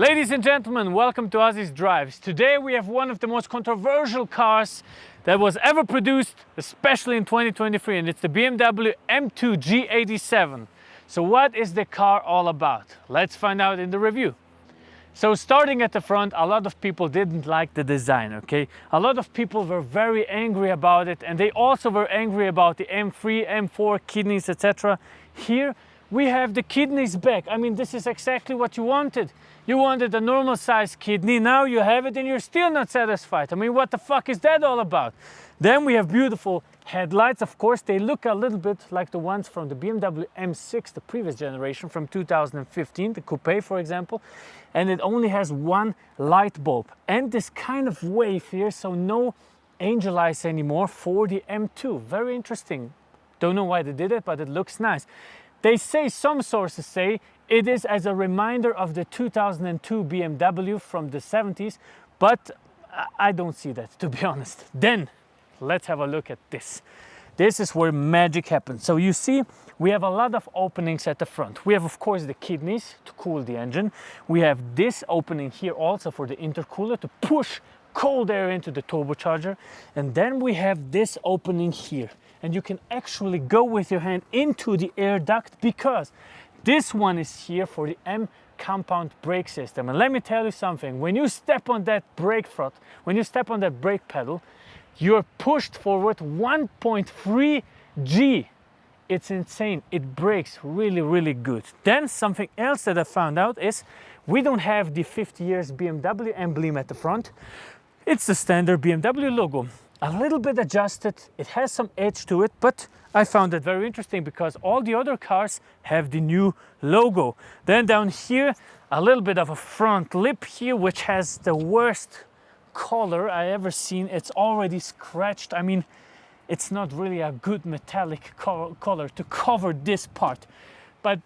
Ladies and gentlemen, welcome to Ozzy's Drives. Today we have one of the most controversial cars that was ever produced, especially in 2023, and it's the BMW M2 G87. So what is the car all about? Let's find out in the review. So starting at the front, a lot of people didn't like the design, okay? A lot of people were very angry about it, and they also were angry about the M3, M4 kidneys, etc. Here we have the kidneys back. I mean, this is exactly what you wanted. You wanted a normal size kidney, now you have it and you're still not satisfied. I mean, what the fuck is that all about? Then we have beautiful headlights. Of course, they look a little bit like the ones from the BMW M6, the previous generation from 2015, the coupe, for example. And it only has one light bulb and this kind of wave here, so no angel eyes anymore for the M2. Very interesting. Don't know why they did it, but it looks nice. They say, some sources say, it is as a reminder of the 2002 BMW from the 70s, but I don't see that, to be honest. Then let's have a look at this. This is where magic happens. So you see, we have a lot of openings at the front. We have, of course, the kidneys to cool the engine. We have this opening here also for the intercooler to push cold air into the turbocharger. And then we have this opening here. And you can actually go with your hand into the air duct because this one is here for the M compound brake system. And let me tell you something, when you step on that brake foot, when you step on that brake pedal, you're pushed forward 1.3 G. It's insane. It brakes really, really good. Then something else that I found out is we don't have the 50 years BMW emblem at the front. It's the standard BMW logo. A little bit adjusted, it has some edge to it, but I found it very interesting because all the other cars have the new logo. Then down here, a little bit of a front lip here, which has the worst color I ever seen. It's already scratched. I mean, it's not really a good metallic color to cover this part, but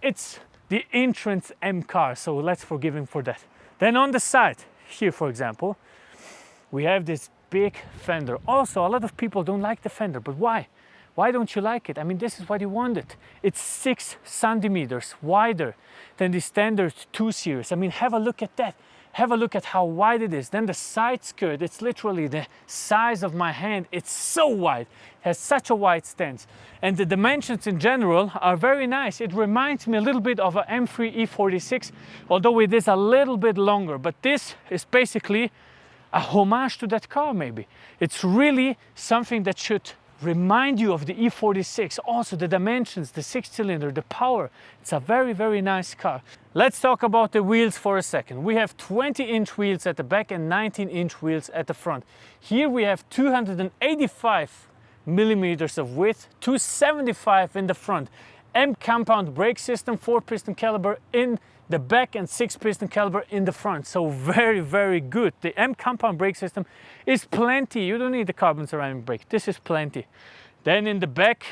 it's the entrance M car, so let's forgive him for that. Then on the side, here for example, we have this big fender. Also, a lot of people don't like the fender, but why? Why don't you like it? I mean, this is what you wanted. It's 6 centimeters wider than the standard 2 Series. I mean, have a look at that. Have a look at how wide it is. Then the side skirt, it's literally the size of my hand. It's so wide, it has such a wide stance. And the dimensions in general are very nice. It reminds me a little bit of an M3 E46, although it is a little bit longer. But this is basically a homage to that car, maybe. It's really something that should remind you of the E46. Also the dimensions, the 6-cylinder, the power. It's a very, very nice car. Let's talk about the wheels for a second. We have 20-inch wheels at the back and 19-inch wheels at the front. Here we have 285 millimeters of width, 275 in the front. M compound brake system, 4-piston caliber in the back and 6-piston caliber in the front. So very, very good. The M compound brake system is plenty. You don't need the carbon ceramic brake. This is plenty. Then in the back,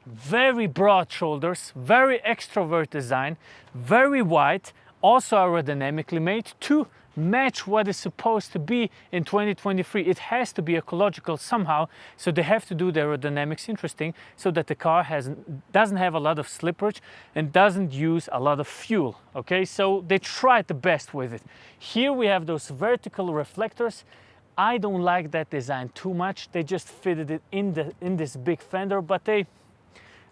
very broad shoulders, very extrovert design, very wide, also aerodynamically made to match what is supposed to be in 2023. It has to be ecological somehow, so they have to do the aerodynamics interesting so that the car doesn't have a lot of slipperage and doesn't use a lot of fuel. Okay, so they tried the best with it. Here we have those vertical reflectors. I don't like that design too much. They just fitted it in this big fender, but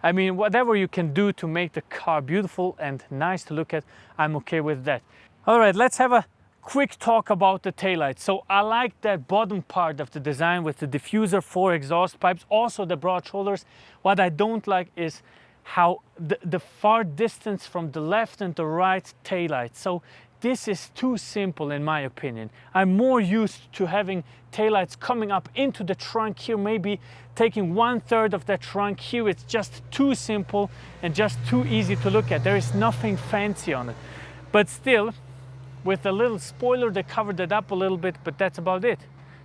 I mean, whatever you can do to make the car beautiful and nice to look at, I'm okay with that. All right, let's have a quick talk about the taillights. So I like that bottom part of the design with the diffuser, 4 exhaust pipes, also the broad shoulders. What I don't like is how the far distance from the left and the right taillights. So this is too simple in my opinion. I'm more used to having taillights coming up into the trunk here, maybe taking 1/3 of that trunk. Here it's just too simple and just too easy to look at. There is nothing fancy on it. But still, with a little spoiler, they covered it up a little bit, but that's about it.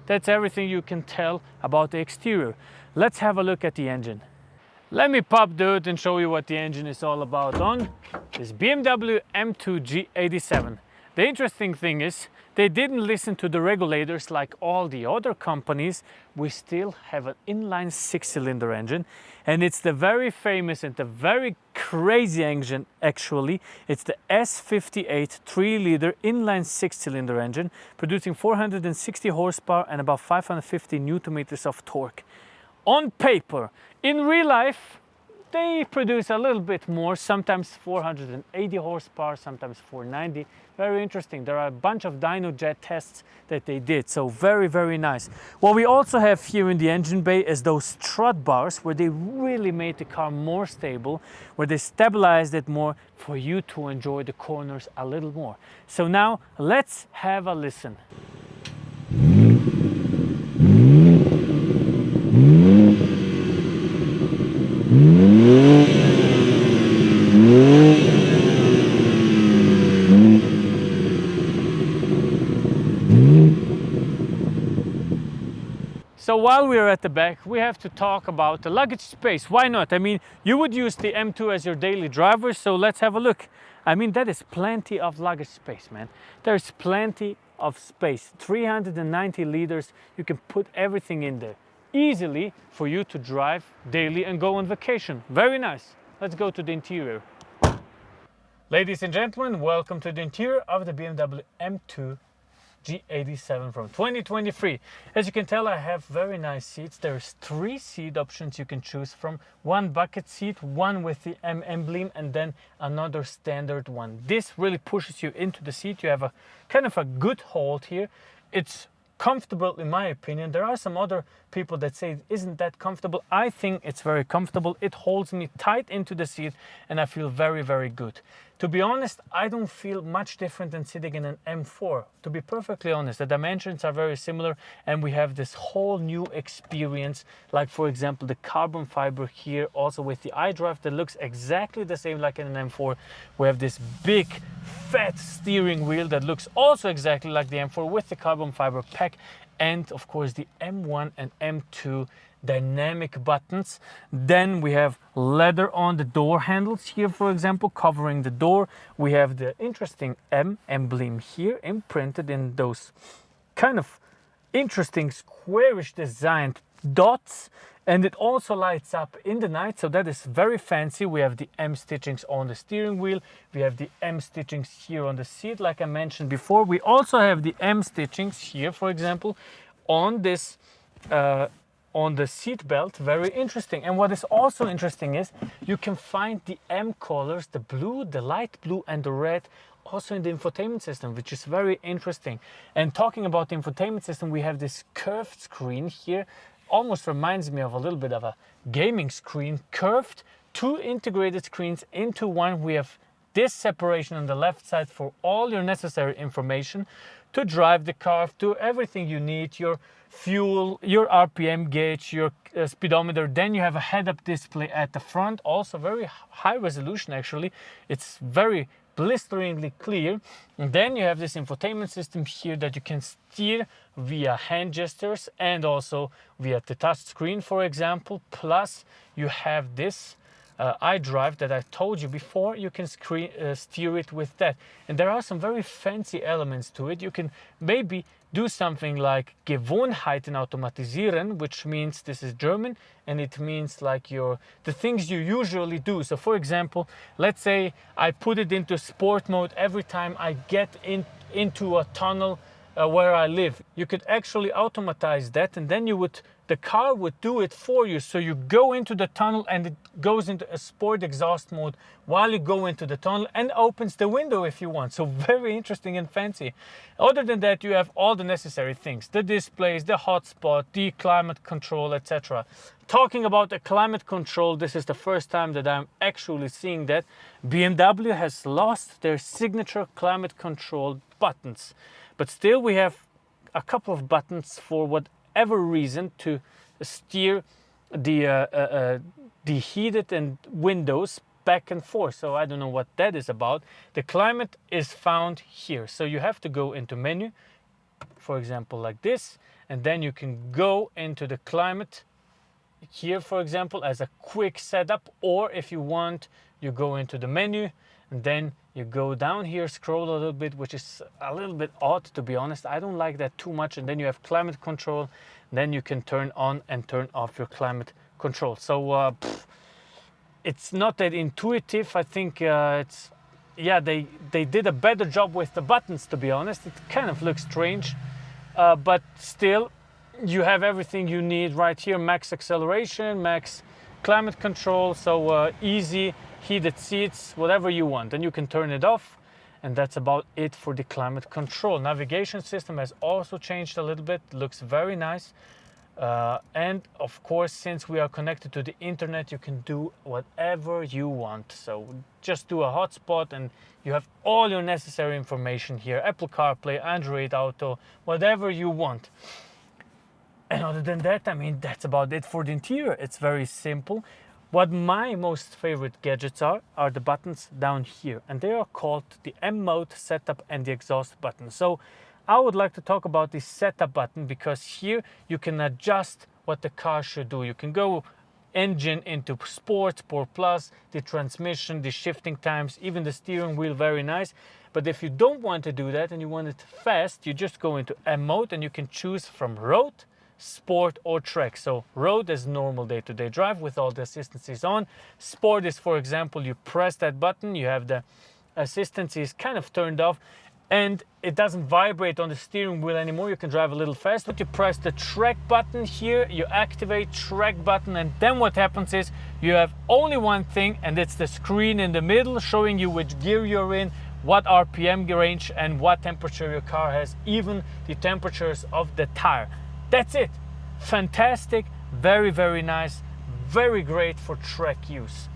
That's everything you can tell about the exterior. Let's have a look at the engine. Let me pop the hood and show you what the engine is all about on this BMW M2 G87. The interesting thing is they didn't listen to the regulators like all the other companies. We still have an inline 6-cylinder engine, and it's the very famous and the very crazy engine actually. It's the S58 3-liter inline 6-cylinder engine producing 460 horsepower and about 550 newton meters of torque. On paper, in real life, they produce a little bit more, sometimes 480 horsepower, sometimes 490. Very interesting. There are a bunch of dyno jet tests that they did, so very, very nice. What we also have here in the engine bay is those strut bars where they really made the car more stable, where they stabilized it more for you to enjoy the corners a little more. So now let's have a listen. So while we're at the back, we have to talk about the luggage space. Why not? I mean, you would use the M2 as your daily driver, so let's have a look. I mean, that is plenty of luggage space, man. There's plenty of space. 390 liters, you can put everything in there easily for you to drive daily and go on vacation. Very nice. Let's go to the interior. Ladies and gentlemen, welcome to the interior of the BMW M2 G87 from 2023. As you can tell, I have very nice seats. There's 3 seat options you can choose from. One bucket seat, one with the M emblem, and then another standard one. This really pushes you into the seat. You have a kind of a good hold here. It's comfortable in my opinion. There are some other people that say, isn't that comfortable? I think it's very comfortable. It holds me tight into the seat and I feel very, very good. To be honest, I don't feel much different than sitting in an M4. To be perfectly honest, the dimensions are very similar and we have this whole new experience, like for example the carbon fiber here, also with the iDrive that looks exactly the same like in an M4. We have this big fat steering wheel that looks also exactly like the M4 with the carbon fiber pack, and of course the M1 and M2 dynamic buttons. Then we have leather on the door handles here, for example, covering the door. We have the interesting M emblem here imprinted in those kind of interesting squarish designed dots, and it also lights up in the night, so that is very fancy. We have the M stitchings on the steering wheel. We have the M stitchings here on the seat, like I mentioned before. We also have the M stitchings here, for example, on this on the seat belt. Very interesting. And what is also interesting is you can find the M colors, the blue, the light blue and the red, also in the infotainment system, which is very interesting. And talking about the infotainment system, we have this curved screen here. Almost reminds me of a little bit of a gaming screen, curved, 2 integrated screens into one. We have this separation on the left side for all your necessary information to drive the car, to everything you need, your fuel, your RPM gauge, your speedometer. Then you have a head-up display at the front, also very high resolution actually. It's very blisteringly clear. And then you have this infotainment system here that you can steer via hand gestures and also via the touch screen, for example. Plus you have this iDrive that I told you before. You can steer it with that, and there are some very fancy elements to it. You can maybe do something like Gewohnheiten automatisieren, which means, this is German, and it means like the things you usually do. So for example, let's say I put it into sport mode every time I get into a tunnel where I live. You could actually automatize that, and then the car would do it for you. So you go into the tunnel and it goes into a sport exhaust mode while you go into the tunnel and opens the window if you want. So very interesting and fancy. Other than that, you have all the necessary things, the displays, the hotspot, the climate control, etc. Talking about the climate control, this is the first time that I'm actually seeing that. BMW has lost their signature climate control buttons, but still we have a couple of buttons for whatever reason to steer the heated and windows back and forth. So I don't know what that is about. The climate is found here. So you have to go into menu, for example, like this, and then you can go into the climate here, for example, as a quick setup, or if you want, you go into the menu and then you go down here, scroll a little bit, which is a little bit odd, to be honest. I don't like that too much. And then you have climate control. Then you can turn on and turn off your climate control. So it's not that intuitive. I think it's, yeah, they did a better job with the buttons, to be honest. It kind of looks strange, but still you have everything you need right here. Max acceleration, max climate control, so easy, heated seats, whatever you want. And you can turn it off, and that's about it for the climate control. Navigation system has also changed a little bit, looks very nice. And of course, since we are connected to the internet, you can do whatever you want. So just do a hotspot and you have all your necessary information here. Apple CarPlay, Android Auto, whatever you want. And other than that, I mean, that's about it for the interior. It's very simple. What my most favorite gadgets are the buttons down here. And they are called the M mode, setup, and the exhaust button. So I would like to talk about the setup button, because here you can adjust what the car should do. You can go engine into sport, sport plus, the transmission, the shifting times, even the steering wheel, very nice. But if you don't want to do that and you want it fast, you just go into M mode and you can choose from road, sport, or track. So road is normal day-to-day drive with all the assistances on. Sport is, for example, you press that button, you have the assistances kind of turned off, and it doesn't vibrate on the steering wheel anymore. You can drive a little faster. You press the track button here, you activate track button, and then what happens is you have only one thing, and it's the screen in the middle showing you which gear you're in, what RPM range, and what temperature your car has, even the temperatures of the tire. That's it. Fantastic, very, very nice, very great for track use.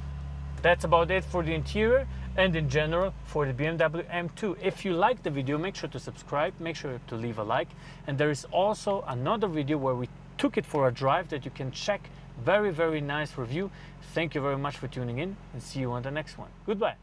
That's about it for the interior and in general for the BMW M2. If you like the video, make sure to subscribe, make sure to leave a like. And there is also another video where we took it for a drive that you can check. Very, very nice review. Thank you very much for tuning in, and see you on the next one. Goodbye.